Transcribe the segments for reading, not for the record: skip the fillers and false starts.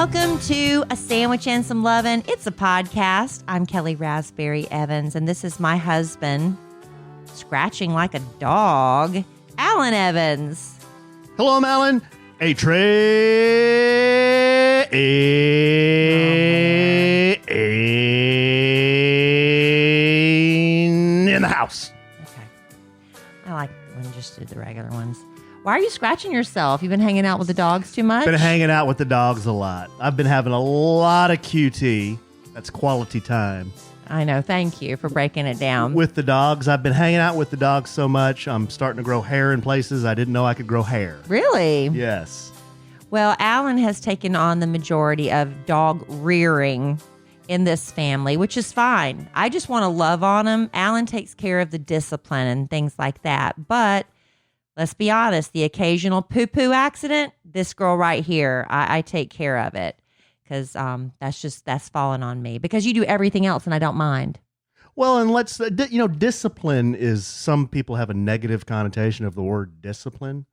Welcome to A Sandwich and Some Lovin'. It's a podcast. I'm Kellie Raspberry Evans, and this is my husband, scratching like a dog, Alan Evans. Hello, I'm Alan. A train in the house. Okay. I like when you just did the regular ones. Why are you scratching yourself? You've been hanging out with the dogs too much? Been hanging out with the dogs a lot. I've been having a lot of QT. That's quality time. I know. Thank you for breaking it down. With the dogs. I've been hanging out with the dogs so much, I'm starting to grow hair in places I didn't know I could grow hair. Really? Yes. Well, Alan has taken on the majority of dog rearing in this family, which is fine. I just want to love on him. Alan takes care of the discipline and things like that. But let's be honest, the occasional poo-poo accident, this girl right here, I take care of it because that's fallen on me because you do everything else and I don't mind. Well, and let's, discipline is, some people have a negative connotation of the word discipline.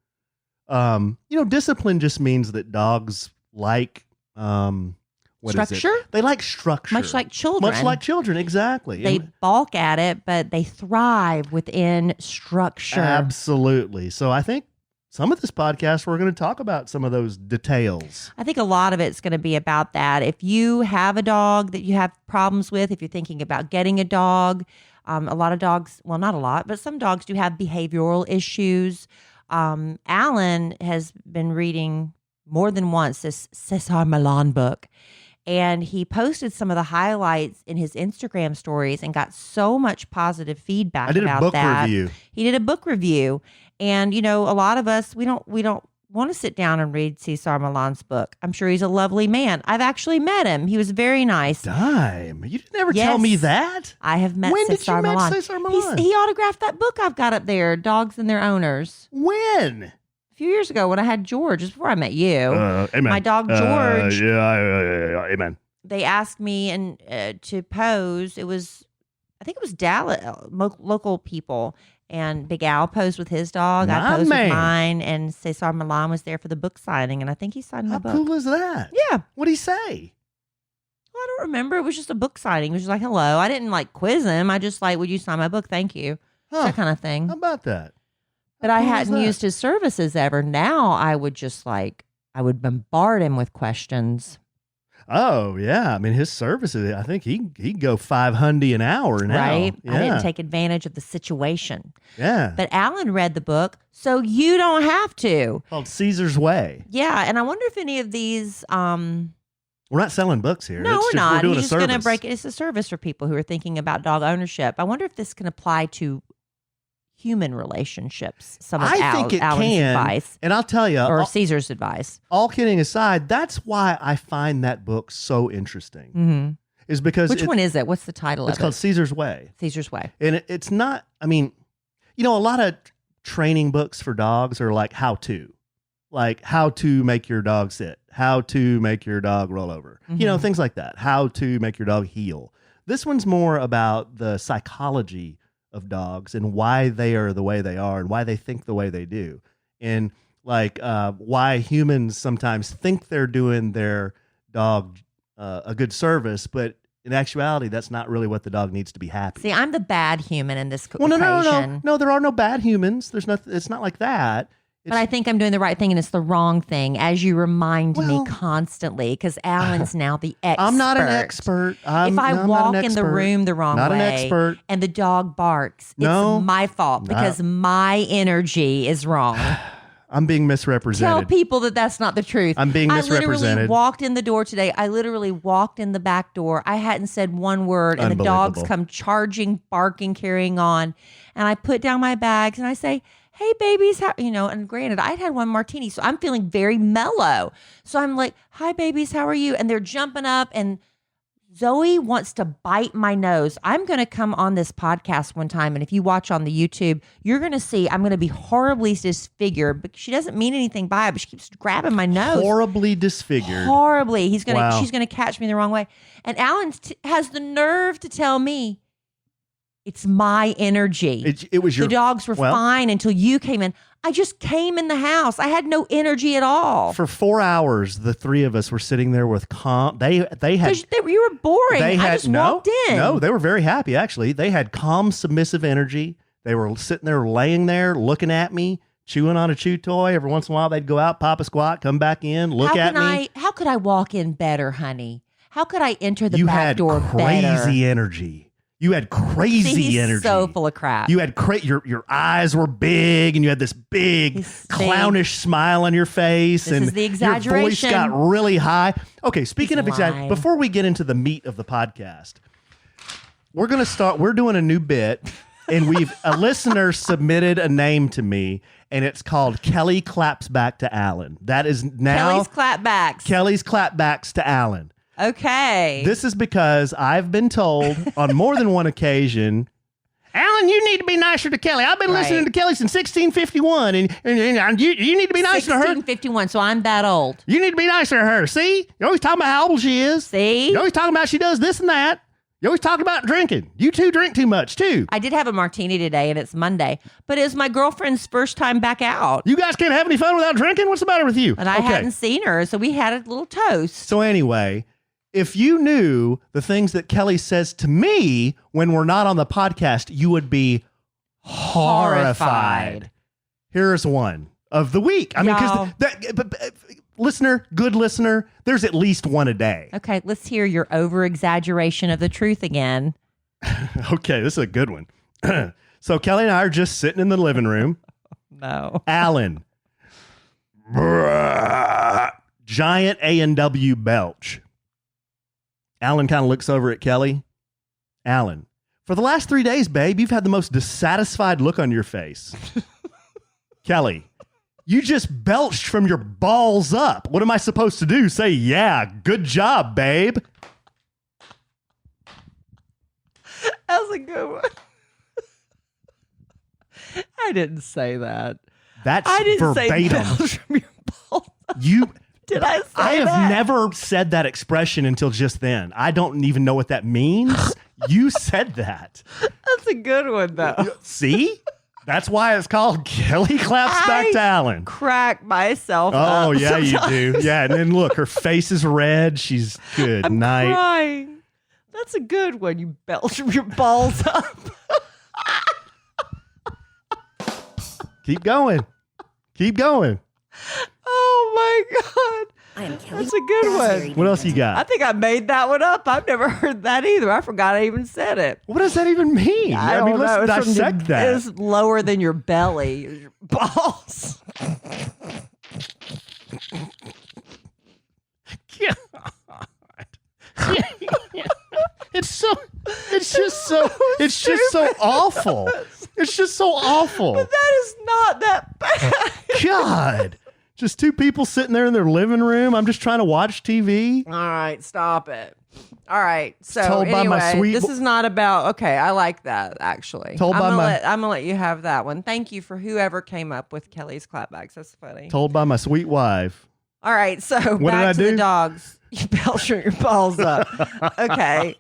Discipline just means that dogs like, structure? They like structure. Much like children. Much like children, exactly. They balk at it, but they thrive within structure. Absolutely. So I think some of this podcast, we're going to talk about some of those details. I think a lot of it's going to be about that. If you have a dog that you have problems with, if you're thinking about getting a dog, a lot of dogs, well, not a lot, but some dogs do have behavioral issues. Alan has been reading more than once this Cesar Milan book. And he posted some of the highlights in his Instagram stories and got so much positive feedback about that. I did a book review. He did a book review. And, a lot of us, we don't want to sit down and read Cesar Milan's book. I'm sure he's a lovely man. I've actually met him. He was very nice. Dime. You didn't ever tell me that. I have met Cesar Milan. When did you meet Cesar Milan? He autographed that book I've got up there, Dogs and Their Owners. When? Few years ago when I had George, just before I met you. Amen. My dog George. Amen. They asked me to pose. I think it was Dallas, local people, and Big Al posed with his dog. I posed with mine, and Cesar Milan was there for the book signing, and I think he signed my book. How cool is that? Yeah. What'd he say? Well, I don't remember. It was just a book signing. It was just like, hello. I didn't quiz him. I just would you sign my book? Thank you. That kind of thing. How about that? But I hadn't used his services ever. Now I would just I would bombard him with questions. Oh, yeah. I mean, his services, I think he'd go $500 an hour now. Right? Yeah. I didn't take advantage of the situation. Yeah. But Alan read the book, so you don't have to. Called Caesar's Way. Yeah, and I wonder if any of these... We're not selling books here. No, we're not. We're doing He's a service. going to break it. It's a service for people who are thinking about dog ownership. I wonder if this can apply to human relationships. Some of Alan's advice. And I'll tell you. Or Caesar's advice. All kidding aside, that's why I find that book so interesting. Mm-hmm. Is because Which one is it? What's the title of it? It's called Caesar's Way. Caesar's Way. And it's not, a lot of training books for dogs are like how to. Like how to make your dog sit. How to make your dog roll over. Mm-hmm. Things like that. How to make your dog heel. This one's more about the psychology of dogs and why they are the way they are and why they think the way they do. And why humans sometimes think they're doing their dog a good service, but in actuality, that's not really what the dog needs to be happy. See, I'm the bad human in this equation. No, there are no bad humans. It's not like that. But I think I'm doing the right thing, and it's the wrong thing, as you remind me constantly, because Alan's now the expert. I'm not an expert. If I walk in the room the wrong not way an expert. And the dog barks, it's my fault because my energy is wrong. I'm being misrepresented. Tell people that that's not the truth. I'm being misrepresented. I literally walked in the door today. I literally walked in the back door. I hadn't said one word, and the dogs come charging, barking, carrying on. And I put down my bags, and I say, hey, babies, and granted, I'd had one martini, so I'm feeling very mellow. So I'm like, hi, babies, how are you? And they're jumping up, and Zoe wants to bite my nose. I'm going to come on this podcast one time, and if you watch on the YouTube, you're going to see I'm going to be horribly disfigured, but she doesn't mean anything by it, but she keeps grabbing my nose. Horribly disfigured. Horribly. She's going to catch me the wrong way. And Alan has the nerve to tell me, It's my energy. It was your... The dogs were fine until you came in. I just came in the house. I had no energy at all. For 4 hours, the three of us were sitting there with calm. They had... You were boring. I just walked in. No, they were very happy, actually. They had calm, submissive energy. They were sitting there, laying there, looking at me, chewing on a chew toy. Every once in a while, they'd go out, pop a squat, come back in, look at me. How could I walk in better, honey? How could I enter the back door better? You had crazy energy. You had crazy energy. So full of crap. You had your eyes were big, and you had this big clownish smile on your face. This is the exaggeration. Your voice got really high. Okay, speaking of exaggeration, before we get into the meat of the podcast, we're doing a new bit, and a listener submitted a name to me, and it's called Kellie Claps Back to Alan. That is now Kellie's Clapbacks. Kellie's Clapbacks to Alan. Okay. This is because I've been told on more than one occasion, Alan, you need to be nicer to Kellie. I've been listening to Kellie since 1651, and you need to be nicer to her. 1651, so I'm that old. You need to be nicer to her. See? You're always talking about how old she is. See? You're always talking about she does this and that. You're always talking about drinking. You two drink too much, too. I did have a martini today, and it's Monday, but it was my girlfriend's first time back out. You guys can't have any fun without drinking? What's the matter with you? And I hadn't seen her, so we had a little toast. So anyway... If you knew the things that Kellie says to me when we're not on the podcast, you would be horrified. Here's one of the week. I mean, because good listener, there's at least one a day. Okay, let's hear your over-exaggeration of the truth again. Okay, this is a good one. So Kellie and I are just sitting in the living room. No. Alan. Giant A&W belch. Alan kind of looks over at Kellie. Alan, for the last 3 days, babe, you've had the most dissatisfied look on your face. Kellie, you just belched from your balls up. What am I supposed to do? Say, yeah, good job, babe. That was a good one. I didn't say that. That's I didn't verbatim. Say belch from your balls up. You... Did I say that? I have never said that expression until just then. I don't even know what that means. You said that. That's a good one, though. See? That's why it's called Kellie Claps Back to Alan. Crack myself up. Oh, yeah, sometimes. You do. Yeah, and then look, her face is red. She's good I'm night. Crying. That's a good one. You belch from your balls up. Keep going. Keep going. Oh my God. I am Kellie. That's a good one. What else you got? I think I made that one up. I've never heard that either. I forgot I even said it. What does that even mean? I mean, let's dissect that. It's lower than your belly. Your balls. It's just so awful. It's just so awful. But that is not that bad. God. Just two people sitting there in their living room. I'm just trying to watch TV. All right, stop it. All right. So Told by my sweet this is not about, okay, I like that, actually. I'm going to let you have that one. Thank you for whoever came up with Kellie's Clapbacks. That's funny. Told by my sweet wife. All right, so what back did I to do? The dogs. You belch your balls up. Okay.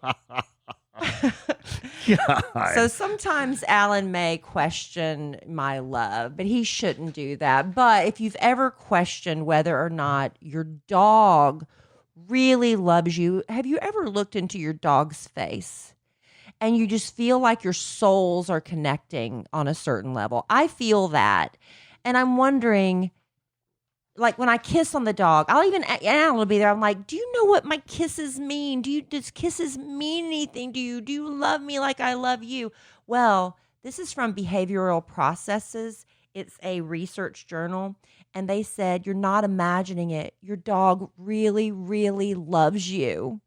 God. So sometimes Alan may question my love, but he shouldn't do that. But if you've ever questioned whether or not your dog really loves you, have you ever looked into your dog's face and you just feel like your souls are connecting on a certain level? I feel that. And I'm wondering, like when I kiss on the dog, Alan will be there. I'm like, do you know what my kisses mean? Does kisses mean anything to you? Do you love me like I love you? Well, this is from Behavioral Processes. It's a research journal. And they said, you're not imagining it. Your dog really, really loves you.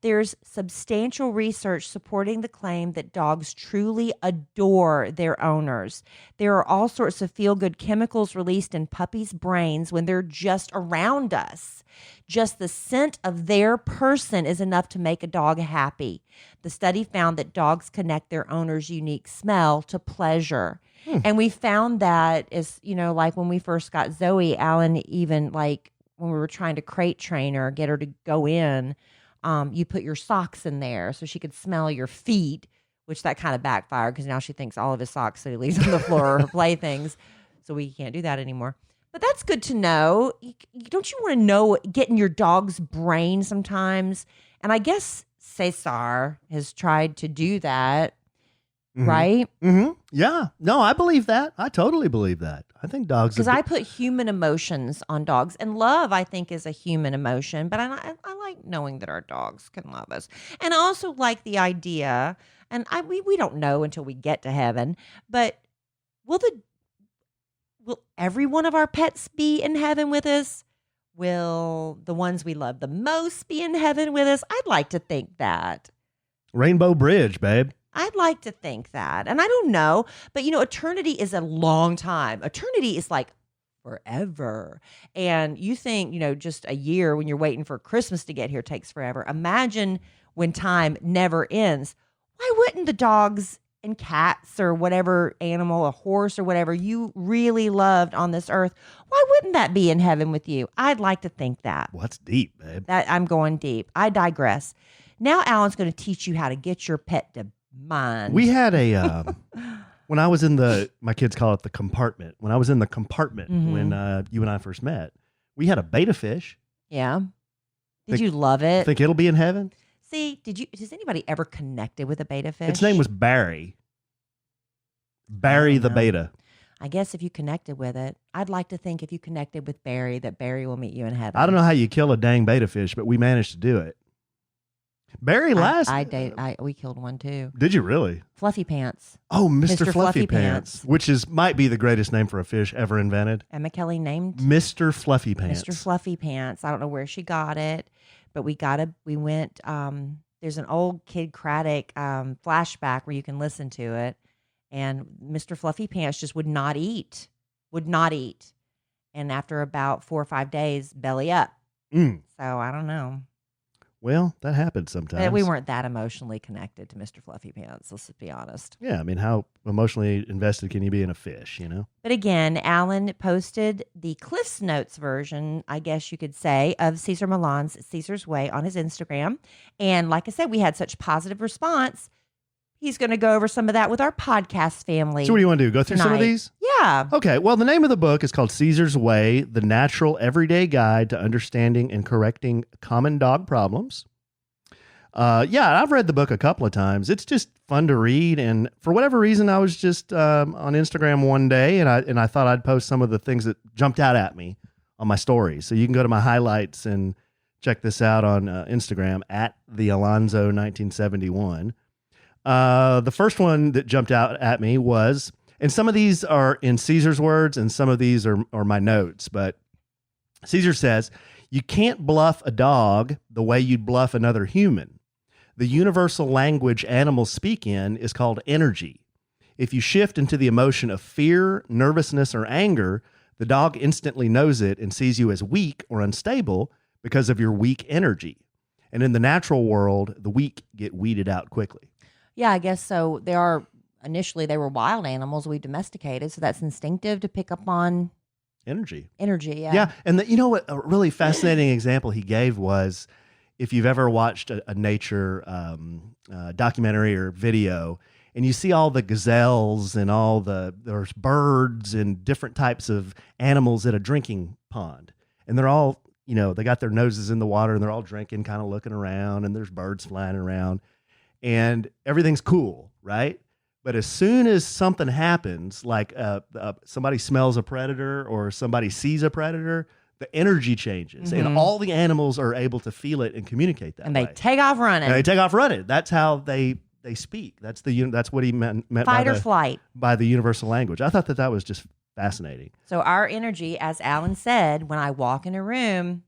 There's substantial research supporting the claim that dogs truly adore their owners. There are all sorts of feel-good chemicals released in puppies' brains when they're just around us. Just the scent of their person is enough to make a dog happy. The study found that dogs connect their owner's unique smell to pleasure. And we found that is, like when we first got Zoe, Alan, even like when we were trying to crate train her, get her to go in, you put your socks in there so she could smell your feet. which that kind of backfired because now she thinks all of his socks that he leaves on the floor are her playthings. So we can't do that anymore. But that's good to know. Don't you want to know, get in your dog's brain sometimes? And I guess Cesar has tried to do that, right? Mm-hmm. Yeah. No, I believe that. I totally believe that. I think dogs... Because I put human emotions on dogs. And love, I think, is a human emotion. But I like knowing that our dogs can love us. And I also like the idea, and we don't know until we get to heaven, but will every one of our pets be in heaven with us? Will the ones we love the most be in heaven with us? I'd like to think that. Rainbow Bridge, babe. I'd like to think that. And I don't know, but eternity is a long time. Eternity is like forever. And you think, just a year when you're waiting for Christmas to get here takes forever. Imagine when time never ends. Why wouldn't the dogs and cats or whatever animal, a horse or whatever you really loved on this earth, why wouldn't that be in heaven with you? I'd like to think that. Well, that's deep, babe. I'm going deep. I digress. Now Alan's going to teach you how to get your pet to mind. We had when I was in my kids call it the compartment. When I was in the compartment when you and I first met, we had a beta fish. Yeah. Did you love it? Think it'll be in heaven? See, has anybody ever connected with a beta fish? Its name was Barry. Barry the beta. I guess if you connected with it, I'd like to think if you connected with Barry, that Barry will meet you in heaven. I don't know how you kill a dang beta fish, but we managed to do it. Barry we killed one too. Did you really? Fluffy Pants. Oh, Mr. Fluffy Pants, which might be the greatest name for a fish ever invented. Emma Kellie named Mr. Fluffy Pants. Mr. Fluffy Pants. I don't know where she got it, but we went. There's an old Kid Craddock flashback where you can listen to it, and Mr. Fluffy Pants just would not eat, and after about 4 or 5 days, belly up. So I don't know. Well, that happens sometimes. But we weren't that emotionally connected to Mr. Fluffy Pants, let's be honest. Yeah, I mean, how emotionally invested can you be in a fish, But again, Alan posted the Cliff's Notes version, I guess you could say, of Cesar Milan's Caesar's Way on his Instagram. And like I said, we had such positive response. He's going to go over some of that with our podcast family. So what do you want to do? Go through some of these? Yeah. Okay. Well, the name of the book is called Caesar's Way, The Natural Everyday Guide to Understanding and Correcting Common Dog Problems. Yeah, I've read the book a couple of times. It's just fun to read. And for whatever reason, I was just on Instagram one day, and I thought I'd post some of the things that jumped out at me on my stories. So you can go to my highlights and check this out on Instagram at the Alonzo 1971. The first one that jumped out at me was, and some of these are in Caesar's words and some of these are my notes, but Caesar says, you can't bluff a dog the way you'd bluff another human. The universal language animals speak in is called energy. If you shift into the emotion of fear, nervousness, or anger, the dog instantly knows it and sees you as weak or unstable because of your weak energy. And in the natural world, the weak get weeded out quickly. Yeah, I guess so. Initially they were wild animals we domesticated, so that's instinctive to pick up on energy. Yeah. Yeah, and what a really fascinating example he gave was, if you've ever watched a nature documentary or video, and you see all the gazelles and there's birds and different types of animals at a drinking pond, and they're all, they got their noses in the water and they're all drinking, kind of looking around, and there's birds flying around. And everything's cool, right? But as soon as something happens, like somebody smells a predator or somebody sees a predator, the energy changes. And all the animals are able to feel it and communicate that way. And they take off running. That's how they speak. That's what he meant fight or flight by the universal language. I thought that was just fascinating. So our energy, as Alan said, when I walk in a room,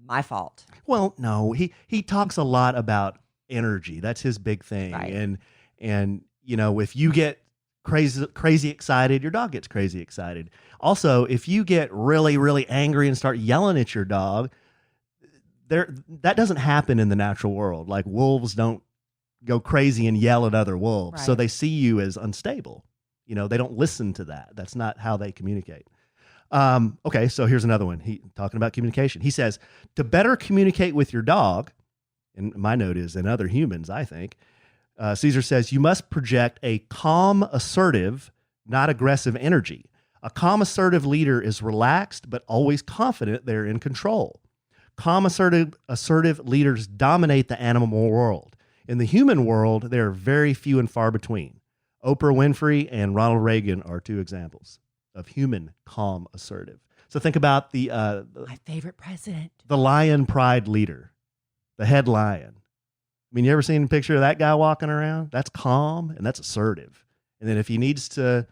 my fault. Well, no, he talks a lot about energy. That's his big thing. Right. And if you get crazy excited, your dog gets crazy excited. Also, if you get really, really angry and start yelling at your dog, that doesn't happen in the natural world. Like, wolves don't go crazy and yell at other wolves. Right. So they see you as unstable. They don't listen to that. That's not how they communicate. Okay, so here's another one. Talking about communication. He says, to better communicate with your dog, and my note is, and other humans, I think, Cesar says, you must project a calm, assertive, not aggressive energy. A calm, assertive leader is relaxed, but always confident they're in control. Calm, assertive leaders dominate the animal world. In the human world, they are very few and far between. Oprah Winfrey and Ronald Reagan are two examples of human, calm, assertive. So think about my favorite president, the lion pride leader, the head lion. I mean, you ever seen a picture of that guy walking around? That's calm and that's assertive. And then if he needs to,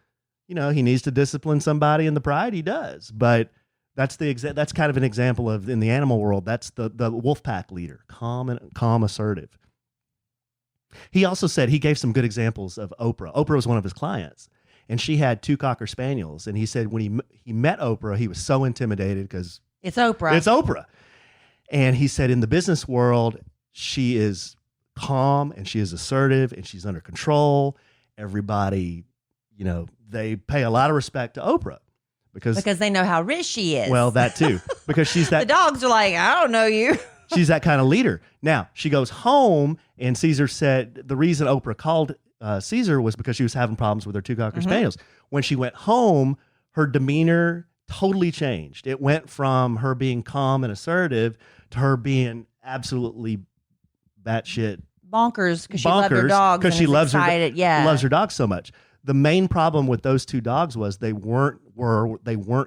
he needs to discipline somebody in the pride, he does. But that's that's kind of an example of, in the animal world, that's the wolf pack leader, calm, assertive. He also said, he gave some good examples of Oprah. Oprah was one of his clients, and she had 2 Cocker Spaniels. And he said when he met Oprah, he was so intimidated because it's Oprah. It's Oprah. And he said in the business world, she is calm and she is assertive and she's under control. Everybody, they pay a lot of respect to Oprah because they know how rich she is. Well, that too, because she's that. The dogs are like, I don't know you. She's that kind of leader. Now she goes home, and Cesar said the reason Oprah called Cesar was because she was having problems with her 2 Cocker Spaniels. When she went home, her demeanor totally changed. It went from her being calm and assertive to her being absolutely batshit bonkers because she loved her dogs. Because she loves loves her dogs so much. The main problem with those 2 dogs was they weren't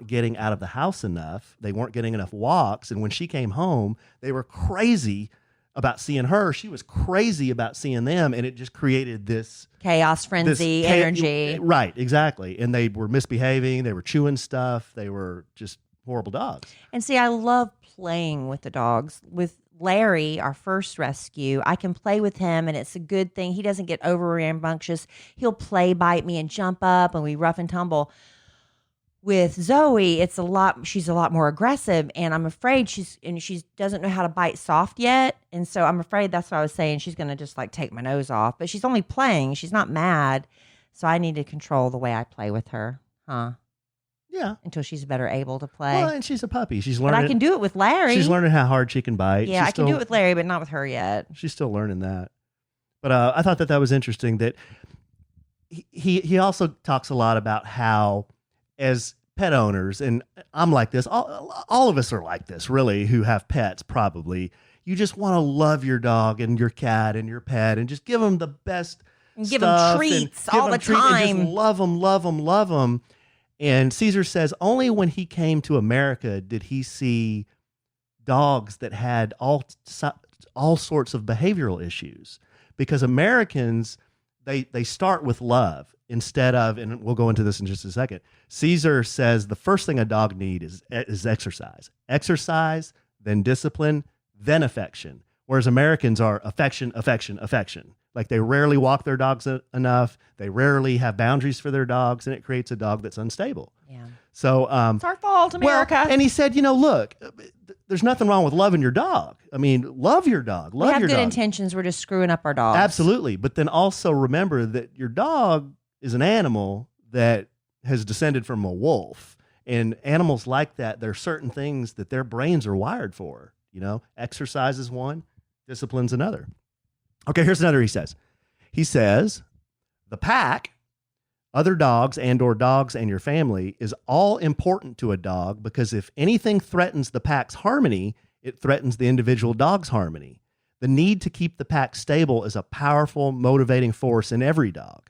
getting out of the house enough. They weren't getting enough walks. And when she came home, they were crazy about seeing her. She was crazy about seeing them. And it just created this chaos, frenzy, energy. Right, exactly. And they were misbehaving. They were chewing stuff. They were just horrible dogs. And see, I love playing with the dogs. With Larry, our first rescue, I can play with him, and it's a good thing. He doesn't get over rambunctious. He'll play bite me and jump up, and we rough and tumble. With Zoe, she's a lot more aggressive, and I'm afraid she doesn't know how to bite soft yet. And so I'm afraid that's what I was saying. She's going to just like take my nose off, but she's only playing. She's not mad. So I need to control the way I play with her. Huh? Yeah. Until she's better able to play. Well, and she's a puppy. She's learning. But I can do it with Larry. She's learning how hard she can bite. Yeah, I can do it with Larry, but not with her yet. She's still learning that. But I thought that was interesting that he also talks a lot about how, as pet owners, and I'm like this, all of us are like this, really, who have pets, probably. You just want to love your dog and your cat and your pet and just give them the best and give them treats all the time. And just love them, love them, love them. And Cesar says only when he came to America did he see dogs that had all sorts of behavioral issues, because Americans, they start with love instead of, and we'll go into this in just a second. Cesar says the first thing a dog needs is exercise. Exercise, then discipline, then affection. Whereas Americans are affection, affection, affection. Like they rarely walk their dogs enough. They rarely have boundaries for their dogs, and it creates a dog that's unstable. Yeah. So it's our fault, America. Well, and he said, look, there's nothing wrong with loving your dog. I mean, love your dog. Love your dog. We have good intentions. We're just screwing up our dogs. Absolutely. But then also remember that your dog is an animal that has descended from a wolf. And animals like that, there are certain things that their brains are wired for. Exercise is one, discipline's another. Okay, here's another he says. He says, the pack, other dogs and/or dogs and your family, is all important to a dog because if anything threatens the pack's harmony, it threatens the individual dog's harmony. The need to keep the pack stable is a powerful, motivating force in every dog.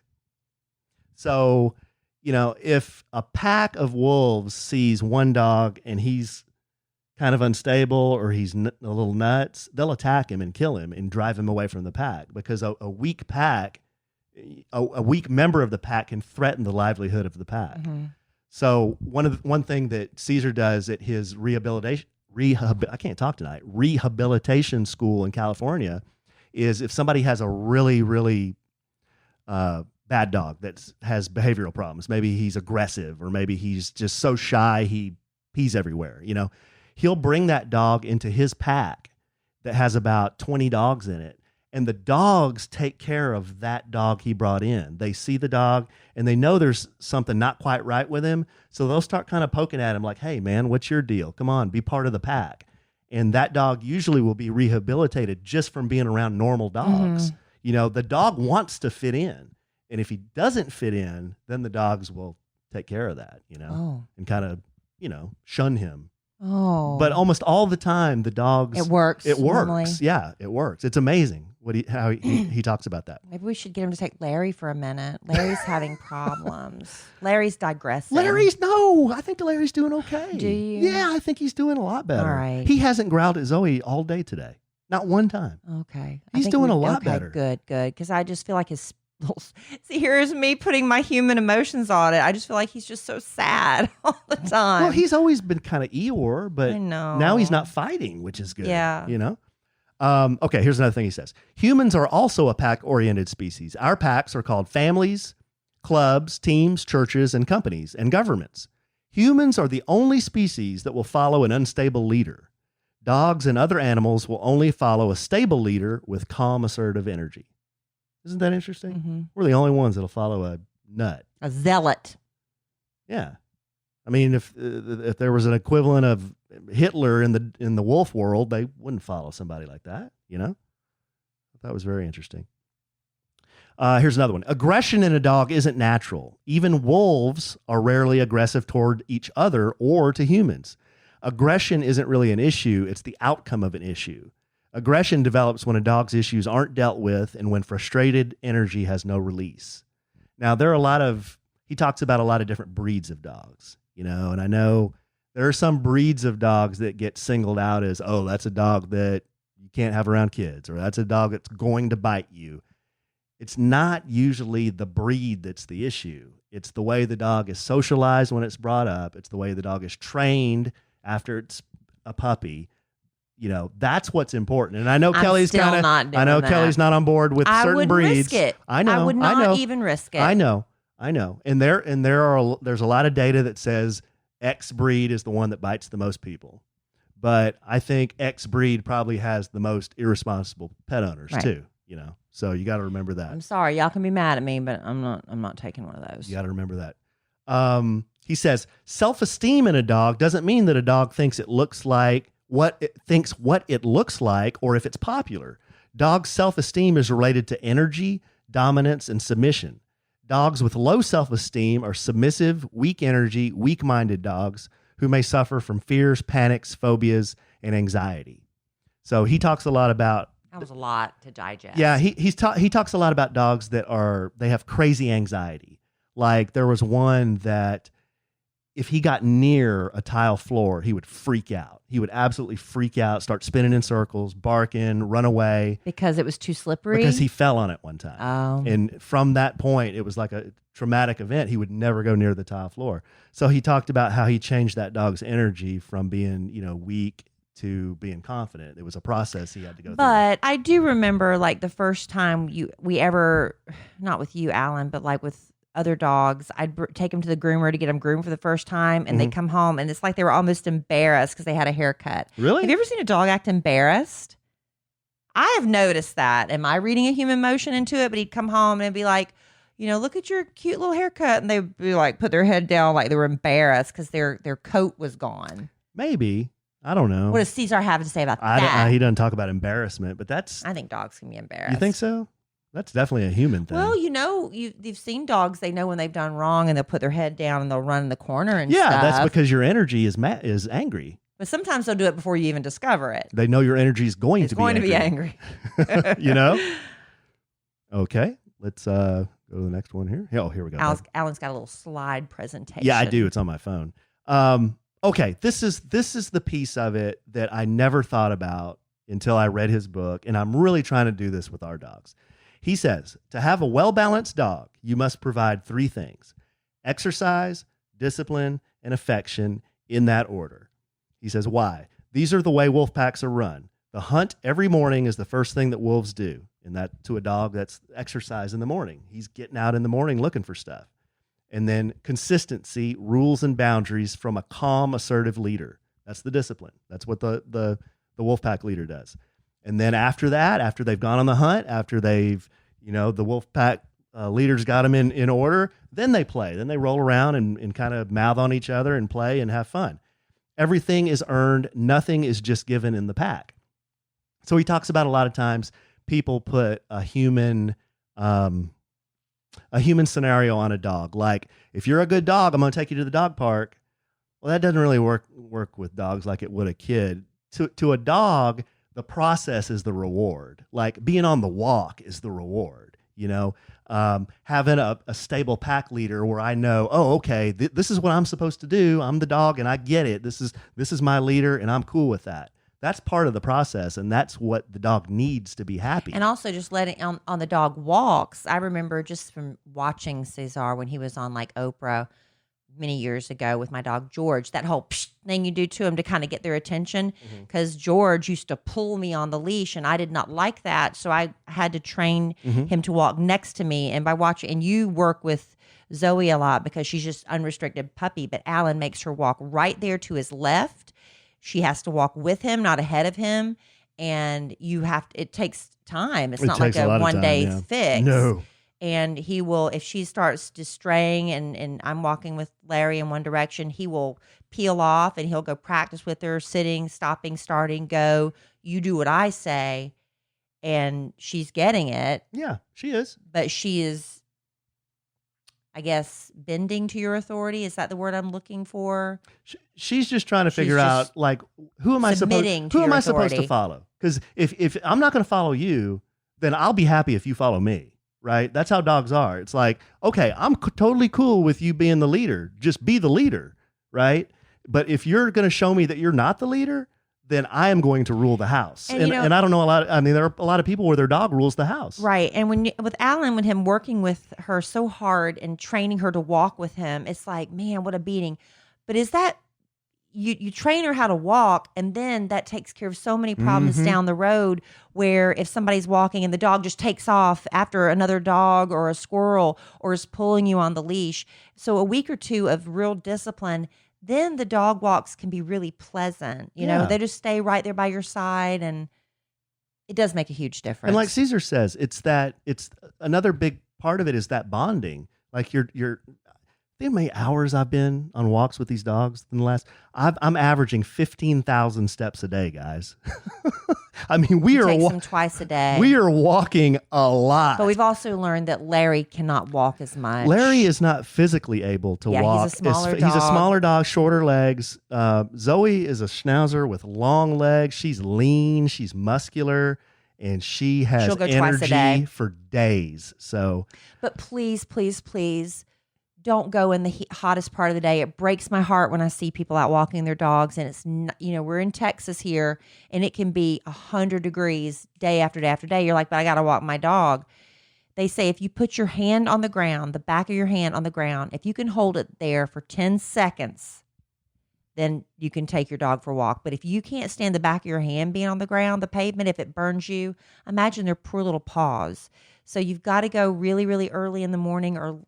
So, if a pack of wolves sees one dog and he's kind of unstable or he's a little nuts, they'll attack him and kill him and drive him away from the pack, because a weak pack, a weak member of the pack can threaten the livelihood of the pack. Mm-hmm. So one thing that Cesar does at his rehabilitation school in California is if somebody has a really, really bad dog that has behavioral problems, maybe he's aggressive or maybe he's just so shy he pees everywhere, he'll bring that dog into his pack that has about 20 dogs in it. And the dogs take care of that dog he brought in. They see the dog and they know there's something not quite right with him. So they'll start kind of poking at him like, hey, man, what's your deal? Come on, be part of the pack. And that dog usually will be rehabilitated just from being around normal dogs. The dog wants to fit in. And if he doesn't fit in, then the dogs will take care of that, and kind of, shun him. Oh. But almost all the time, the dogs... It works. It works. Normally. Yeah, it works. It's amazing how he talks about that. Maybe we should get him to take Larry for a minute. Larry's having problems. Larry's digressing. No, I think Larry's doing okay. Do you? Yeah, I think he's doing a lot better. All right. He hasn't growled at Zoe all day today. Not one time. Okay. He's doing a lot better. Good. Because I just feel like his... See, here's me putting my human emotions on it. I just feel like he's just so sad all the time. Well, he's always been kind of Eeyore, but I know. Now he's not fighting, which is good. Yeah. Okay, here's another thing he says. Humans are also a pack-oriented species. Our packs are called families, clubs, teams, churches, and companies, and governments. Humans are the only species that will follow an unstable leader. Dogs and other animals will only follow a stable leader with calm, assertive energy. Isn't that interesting? Mm-hmm. We're the only ones that'll follow a nut. A zealot. Yeah. I mean, if there was an equivalent of Hitler in the wolf world, they wouldn't follow somebody like that, That was very interesting. Here's another one. Aggression in a dog isn't natural. Even wolves are rarely aggressive toward each other or to humans. Aggression isn't really an issue. It's the outcome of an issue. Aggression develops when a dog's issues aren't dealt with and when frustrated energy has no release. Now, he talks about a lot of different breeds of dogs, and I know there are some breeds of dogs that get singled out as, oh, that's a dog that you can't have around kids, or that's a dog that's going to bite you. It's not usually the breed that's the issue. It's the way the dog is socialized when it's brought up. It's the way the dog is trained after it's a puppy. That's what's important. And I know Kelly's Kelly's not on board with certain breeds. Risk it. I know. I would not even risk it. I know. And there's a lot of data that says X breed is the one that bites the most people. But I think X breed probably has the most irresponsible pet owners too, So you got to remember that. I'm sorry, y'all can be mad at me, but I'm not taking one of those. You got to remember that. He says, self-esteem in a dog doesn't mean that a dog thinks it looks like what it looks like, or if it's popular. Dogs' self-esteem is related to energy, dominance, and submission. Dogs with low self-esteem are submissive, weak energy, weak-minded dogs who may suffer from fears, panics, phobias, and anxiety. So he talks a lot about... That was a lot to digest. Yeah, he talks a lot about dogs that they have crazy anxiety. Like there was one that if he got near a tile floor, he would freak out. He would absolutely freak out, start spinning in circles, barking, run away. Because it was too slippery? Because he fell on it one time. Oh. And from that point, it was like a traumatic event. He would never go near the tile floor. So he talked about how he changed that dog's energy from being, weak to being confident. It was a process he had to go through. But I do remember like the first time we ever, not with you, Alan, but like with other dogs, I'd take them to the groomer to get them groomed for the first time, and they'd come home, and it's like they were almost embarrassed because they had a haircut. Really? Have you ever seen a dog act embarrassed? I have noticed that. Am I reading a human emotion into it? But he'd come home and be like, look at your cute little haircut, and they'd be like, put their head down like they were embarrassed because their coat was gone. Maybe. I don't know. What does Cesar have to say about that? He doesn't talk about embarrassment, but that's... I think dogs can be embarrassed. You think so? That's definitely a human thing. Well, you've seen dogs. They know when they've done wrong, and they'll put their head down and they'll run in the corner and stuff. Yeah, that's because your energy is angry. But sometimes they'll do it before you even discover it. They know your energy is going to be angry. Okay, let's go to the next one here. Oh, here we go. Alan's got a little slide presentation. Yeah, I do. It's on my phone. Okay, this is the piece of it that I never thought about until I read his book, and I'm really trying to do this with our dogs. He says, to have a well-balanced dog, you must provide 3 things: exercise, discipline, and affection, in that order. He says, why? These are the way wolf packs are run. The hunt every morning is the first thing that wolves do. And that, to a dog, that's exercise in the morning. He's getting out in the morning looking for stuff. And then consistency, rules, and boundaries from a calm, assertive leader. That's the discipline. That's what the wolf pack leader does. And then after that, after they've gone on the hunt, after they've, the wolf pack leaders got them in order, then they play. Then they roll around and kind of mouth on each other and play and have fun. Everything is earned. Nothing is just given in the pack. So he talks about a lot of times people put a human scenario on a dog. Like, if you're a good dog, I'm going to take you to the dog park. Well, that doesn't really work with dogs like it would a kid. To a dog, the process is the reward. Like, being on the walk is the reward, you know? Having a stable pack leader where I know, oh, okay, this is what I'm supposed to do. I'm the dog and I get it. This is my leader and I'm cool with that. That's part of the process, and that's what the dog needs to be happy. And also just letting on the dog walks. I remember just from watching Cesar when he was on like Oprah many years ago with my dog George, that whole thing you do to him to kind of get their attention, because George used to pull me on the leash and I did not like that. So I had to train him to walk next to me. And by watching, and you work with Zoe a lot because she's just unrestricted puppy, but Alan makes her walk right there to his left. She has to walk with him, not ahead of him. And it takes time. It's not like a one day fix. No. And he will, if she starts straying and I'm walking with Larry in one direction, he will peel off and he'll go practice with her, sitting, stopping, starting, go. You do what I say. And she's getting it. Yeah, she is. But she is, I guess, bending to your authority. Is that the word I'm looking for? She's just trying to figure out, like, who am I supposed to follow? Because if I'm not going to follow you, then I'll be happy if you follow me. Right? That's how dogs are. It's like, okay, I'm totally cool with you being the leader. Just be the leader, right? But if you're going to show me that you're not the leader, then I am going to rule the house. And I don't know a lot. I mean, there are a lot of people where their dog rules the house. Right. And with Alan, when him working with her so hard and training her to walk with him, it's like, man, what a beating. But is that, you train her how to walk, and then that takes care of so many problems down the road, where if somebody's walking and the dog just takes off after another dog or a squirrel or is pulling you on the leash. So a week or two of real discipline, then the dog walks can be really pleasant. You know, they just stay right there by your side, and it does make a huge difference. And like Cesar says, it's another big part of it is that bonding. Like you're how many hours I've been on walks with these dogs in the last? I'm averaging 15,000 steps a day, guys. I mean, we are them twice a day. We are walking a lot. But we've also learned that Larry cannot walk as much. Larry is not physically able to walk. He's a smaller dog. He's a smaller dog, shorter legs. Zoe is a schnauzer with long legs. She's lean. She's muscular. And she has She'll go twice a day for days. So, but please, please, please, don't go in the hottest part of the day. It breaks my heart when I see people out walking their dogs, and it's not, we're in Texas here, and it can be 100 degrees day after day after day. You're like, but I got to walk my dog. They say if you put your hand on the ground, the back of your hand on the ground, if you can hold it there for 10 seconds, then you can take your dog for a walk. But if you can't stand the back of your hand being on the ground, the pavement, if it burns you, imagine their poor little paws. So you've got to go really, really early in the morning or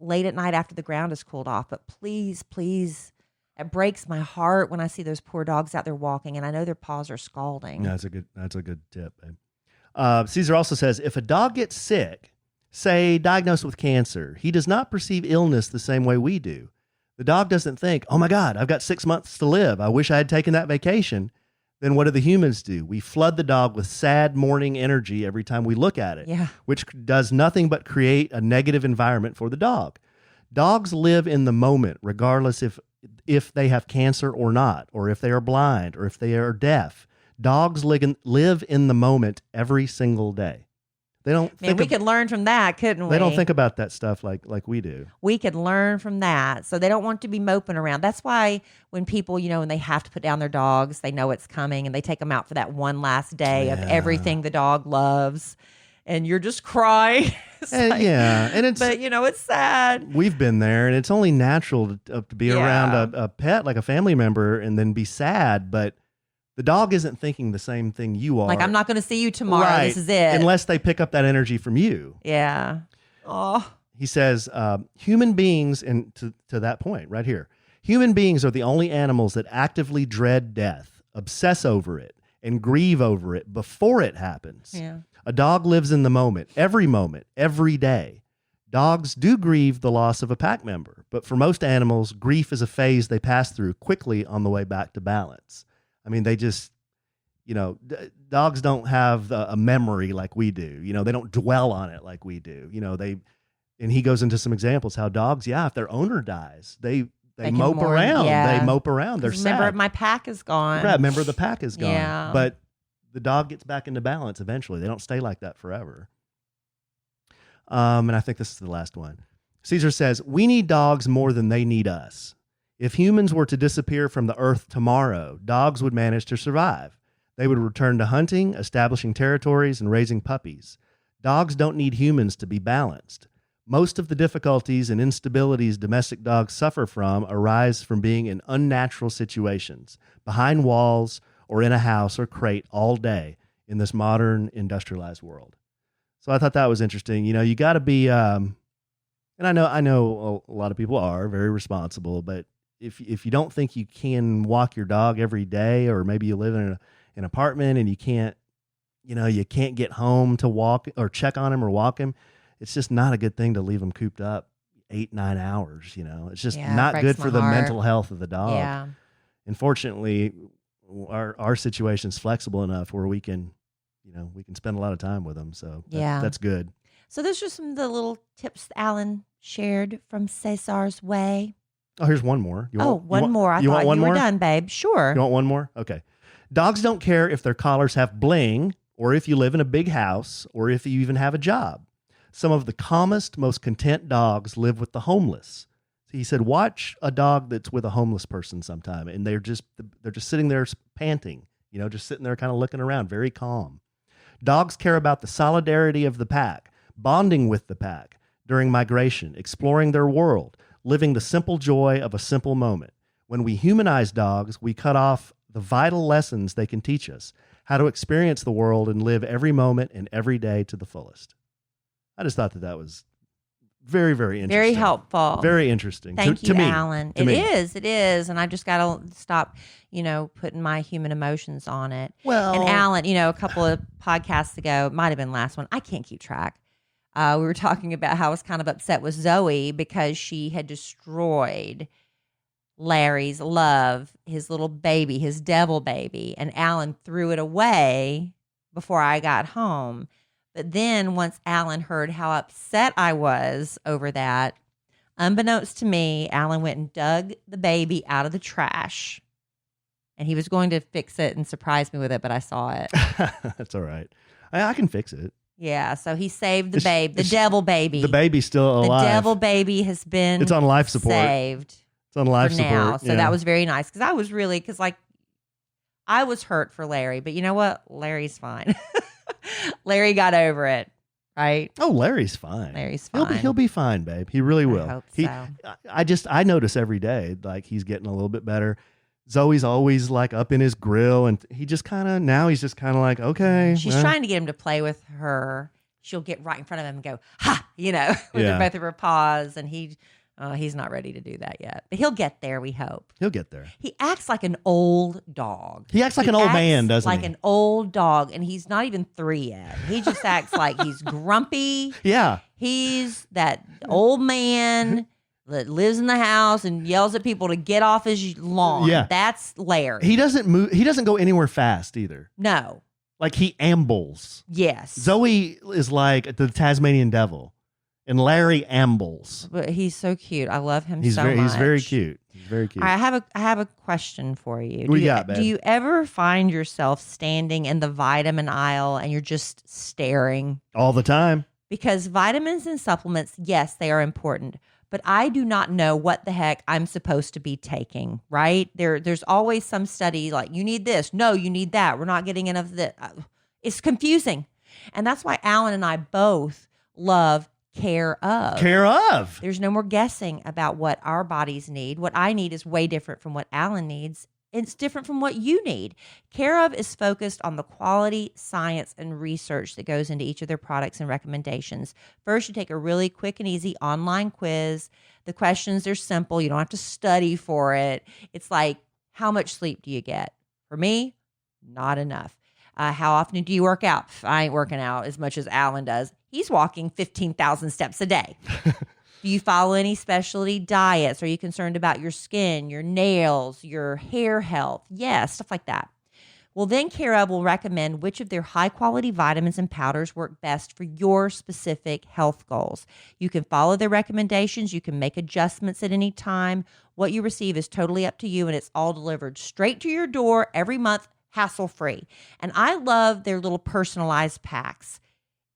late at night after the ground is cooled off. But please, please, it breaks my heart when I see those poor dogs out there walking, and I know their paws are scalding. Yeah, that's a good tip, babe. Cesar also says, if a dog gets sick, say diagnosed with cancer, he does not perceive illness the same way we do. The dog doesn't think, oh my God, I've got 6 months to live. I wish I had taken that vacation. Then what do the humans do? We flood the dog with sad mourning energy every time we look at it, which does nothing but create a negative environment for the dog. Dogs live in the moment, regardless if they have cancer or not, or if they are blind, or if they are deaf. Dogs live in the moment every single day. They don't. We could learn from that, couldn't we? They don't think about that stuff like we do. We could learn from that. So they don't want to be moping around. That's why when people, when they have to put down their dogs, they know it's coming and they take them out for that one last day of everything the dog loves. And you're just crying. But it's sad. We've been there, and it's only natural to be around a pet, like a family member, and then be sad. But the dog isn't thinking the same thing you are. Like, I'm not going to see you tomorrow. Right. This is it. Unless they pick up that energy from you. Yeah. Oh. He says, human beings, and to that point right here, human beings are the only animals that actively dread death, obsess over it, and grieve over it before it happens. Yeah. A dog lives in the moment, every day. Dogs do grieve the loss of a pack member, but for most animals, grief is a phase they pass through quickly on the way back to balance. I mean, they just, dogs don't have a memory like we do. They don't dwell on it like we do. And he goes into some examples how dogs, if their owner dies, they mope around. Yeah. They mope around. They're sad. Member of my pack is gone. Right, member of the pack is gone. Yeah. But the dog gets back into balance eventually. They don't stay like that forever. And I think this is the last one. Cesar says, we need dogs more than they need us. If humans were to disappear from the earth tomorrow, dogs would manage to survive. They would return to hunting, establishing territories, and raising puppies. Dogs don't need humans to be balanced. Most of the difficulties and instabilities domestic dogs suffer from arise from being in unnatural situations, behind walls or in a house or crate all day in this modern industrialized world. So I thought that was interesting. You got to be, and I know a lot of people are very responsible, but if you don't think you can walk your dog every day, or maybe you live in an apartment and you can't get home to walk or check on him or walk him, it's just not a good thing to leave them cooped up 8-9 hours. It's just not good for the mental health of the dog. Yeah. Unfortunately, our situation's flexible enough where we can spend a lot of time with them. So that's good. So those are some of the little tips Alan shared from Cesar's way. Oh, here's one more. One more. I thought you were done, babe. Sure. You want one more? Okay. Dogs don't care if their collars have bling, or if you live in a big house, or if you even have a job. Some of the calmest, most content dogs live with the homeless. He said, watch a dog that's with a homeless person sometime, and they're just sitting there panting, just sitting there kind of looking around, very calm. Dogs care about the solidarity of the pack, bonding with the pack during migration, exploring their world, living the simple joy of a simple moment. When we humanize dogs, we cut off the vital lessons they can teach us, how to experience the world and live every moment and every day to the fullest. I just thought that was very, very interesting. Very helpful. Very interesting. Thank you, to me, Alan. It is. And I've just got to stop, putting my human emotions on it. Well, and Alan, a couple of podcasts ago, it might have been last one. I can't keep track. We were talking about how I was kind of upset with Zoe because she had destroyed Larry's love, his little baby, his devil baby. And Alan threw it away before I got home. But then once Alan heard how upset I was over that, unbeknownst to me, Alan went and dug the baby out of the trash. And he was going to fix it and surprise me with it, but I saw it. That's all right. I can fix it. Yeah, so he saved the devil baby. The baby's still alive. The devil baby has been It's on life support. Saved. It's on life support. Now. So that was very nice because I was I was hurt for Larry, but you know what? Larry's fine. Larry got over it, right? Oh, Larry's fine. Larry's fine. He'll be fine, babe. He really will. I hope so. I notice every day, like, he's getting a little bit better. Zoe's always like up in his grill, and he's just kind of like, okay. She's trying to get him to play with her. She'll get right in front of him and go, ha, with both of her paws, and he's not ready to do that yet. But he'll get there, we hope. He'll get there. He acts like an old dog. He acts like an old man, doesn't he? Like an old dog, and he's not even 3 yet. He just acts like he's grumpy. Yeah. He's that old man that lives in the house and yells at people to get off his lawn. Yeah. That's Larry. He doesn't move. He doesn't go anywhere fast either. No. Like, he ambles. Yes. Zoe is like the Tasmanian devil, and Larry ambles. But he's so cute. I love him much. He's very cute. He's very cute. I have a question for you. Do you ever find yourself standing in the vitamin aisle and you're just staring? All the time. Because vitamins and supplements, yes, they are important. But I do not know what the heck I'm supposed to be taking, right? There's always some study like, you need this. No, you need that. We're not getting enough of this. It's confusing. And that's why Alan and I both love Care Of. Care Of. There's no more guessing about what our bodies need. What I need is way different from what Alan needs. It's different from what you need. Care Of is focused on the quality, science, and research that goes into each of their products and recommendations. First, you take a really quick and easy online quiz. The questions are simple. You don't have to study for it. It's like, how much sleep do you get? For me, not enough. How often do you work out? I ain't working out as much as Alan does. He's walking 15,000 steps a day. Do you follow any specialty diets? Are you concerned about your skin, your nails, your hair health? Yes, stuff like that. Well, then Care of will recommend which of their high-quality vitamins and powders work best for your specific health goals. You can follow their recommendations. You can make adjustments at any time. What you receive is totally up to you, and it's all delivered straight to your door every month, hassle-free. And I love their little personalized packs.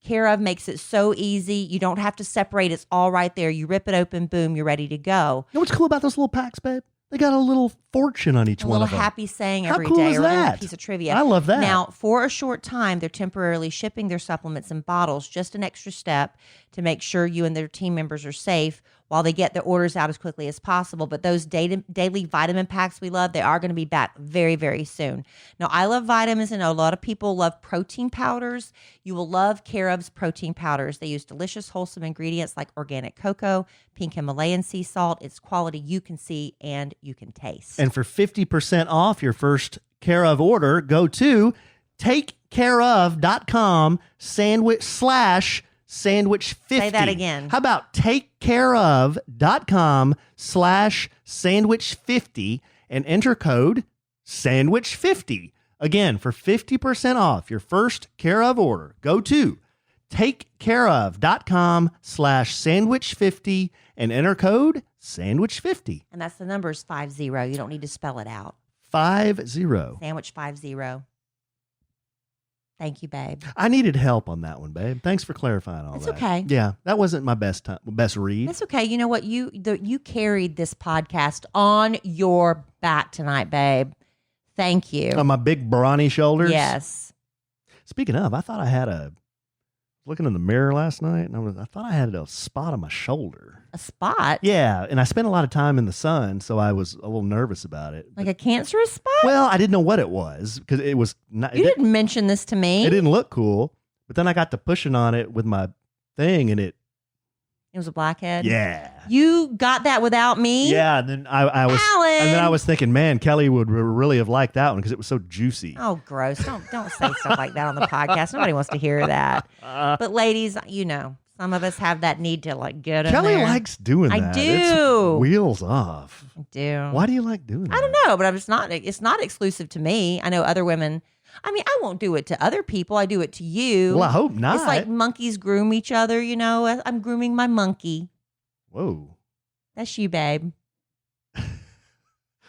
Care of makes it so easy. You don't have to separate. It's all right there. You rip it open, boom, you're ready to go. You know what's cool about those little packs, babe? They got a little fortune on each one of them. A little happy saying every How cool day, is or that? a piece of trivia. I love that. Now, for a short time, they're temporarily shipping their supplements in bottles, just an extra step to make sure you and their team members are safe while they get the orders out as quickly as possible. But those daily vitamin packs we love, they are going to be back very, very soon. Now, I love vitamins, and a lot of people love protein powders. You will love Care of's protein powders. They use delicious, wholesome ingredients like organic cocoa, pink Himalayan sea salt. It's quality you can see and you can taste. And for 50% off your first Care of order, go to takecareof.com /sandwich50. Say that again. How about takecareof.com /sandwich50 and enter code sandwich50. Again, for 50% off your first Care of order, go to takecareof.com /sandwich50 and enter code sandwich50. And that's the numbers 50. You don't need to spell it out. 50. Sandwich 50. Thank you, babe. I needed help on that one, babe. Thanks for clarifying all It's that. okay. Yeah, that wasn't my best read. That's okay. You know what? You carried this podcast on your back tonight, babe. Thank you. On my big brawny shoulders? Yes. Speaking of, I thought I had looking in the mirror last night, and I thought I had a spot on my shoulder. A spot? Yeah, and I spent a lot of time in the sun, so I was a little nervous about it. Like a cancerous spot? Well, I didn't know what it was because it was not. You didn't mention this to me. It didn't look cool, but then I got to pushing on it with my thing, and it was a blackhead? Yeah. You got that without me? Yeah, and then I was, Alan! and then I was thinking, man, Kelly would really have liked that one because it was so juicy. Oh, gross! Don't say stuff like that on the podcast. Nobody wants to hear that. But ladies, some of us have that need to get in Kelly there. likes doing that. I do. It's wheels off. I do. Why do you like doing that? I don't know, but it's not exclusive to me. I know other women. I mean, I won't do it to other people. I do it to you. Well, I hope not. It's like monkeys groom each other, I'm grooming my monkey. Whoa. That's you, babe.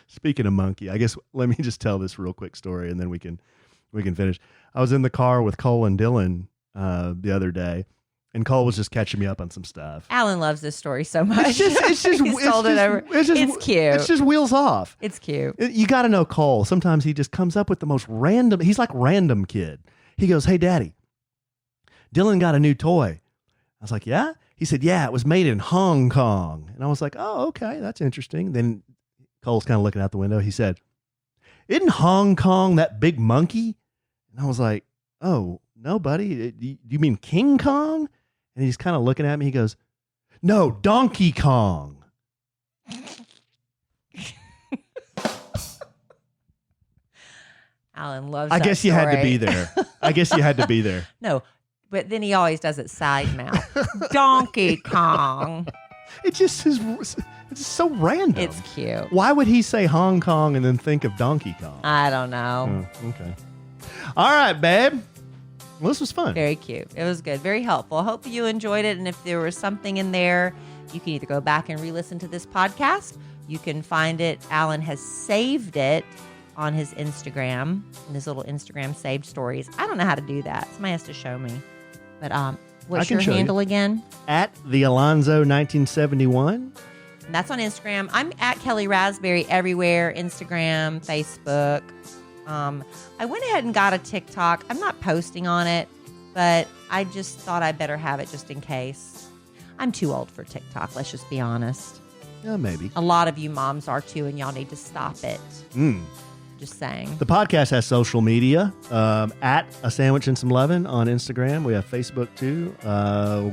Speaking of monkey, I guess let me just tell this real quick story and then we can finish. I was in the car with Cole and Dylan the other day, and Cole was just catching me up on some stuff. Alan loves this story so much. It's just It's cute. It's just wheels off. It's cute. You got to know Cole. Sometimes he just comes up with the most random. He's like random kid. He goes, "Hey, Daddy, Dylan got a new toy." I was like, "Yeah?" He said, "Yeah, it was made in Hong Kong." And I was like, "Oh, okay, that's interesting." Then Cole's kind of looking out the window. He said, "Isn't Hong Kong that big monkey?" And I was like, "Oh, no, buddy. Do you mean King Kong?" And he's kind of looking at me. He goes, "No, Donkey Kong." Alan loves I that guess you had to story. be there. I guess you had to be there. No, but then he always does it side mouth. Donkey Kong. It just is. It's so random. It's cute. Why would he say Hong Kong and then think of Donkey Kong? I don't know. Oh, okay. All right, babe. Well, this was fun. Very cute. It was good. Very helpful. Hope you enjoyed it. And if there was something in there, you can either go back and re-listen to this podcast. You can find it. Alan has saved it on his Instagram, in his little Instagram saved stories. I don't know how to do that. Somebody has to show me. But what's your handle again? At the Alonzo 1971. And that's on Instagram. I'm at Kellie Raspberry everywhere. Instagram, Facebook. I went ahead and got a TikTok. I'm not posting on it, but I just thought I better have it just in case. I'm too old for TikTok, let's just be honest. Yeah, maybe. A lot of you moms are too, and y'all need to stop it. Just saying. The podcast has social media, at A Sandwich and Some Lovin' on Instagram. We have Facebook too.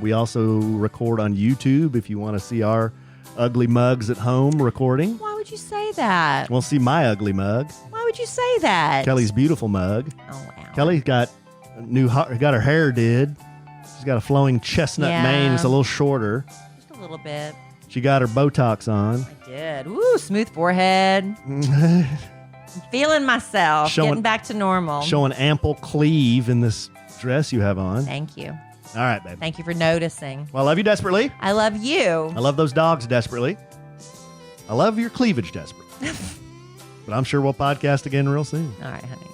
We also record on YouTube if you want to see our ugly mugs at home recording. Why would you say that? Well, see my ugly mug. Why would you say that? Kelly's beautiful mug. Oh, wow. Kelly's got got her hair did. She's got a flowing chestnut mane. It's a little shorter. Just a little bit. She got her Botox on. I did. Ooh, smooth forehead. Feeling myself. Getting back to normal. Showing ample cleave in this dress you have on. Thank you. All right, babe. Thank you for noticing. Well, I love you desperately. I love you. I love those dogs desperately. I love your cleavage desperately. But I'm sure we'll podcast again real soon. All right, honey.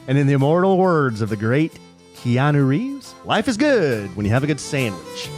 And in the immortal words of the great Keanu Reeves, life is good when you have a good sandwich.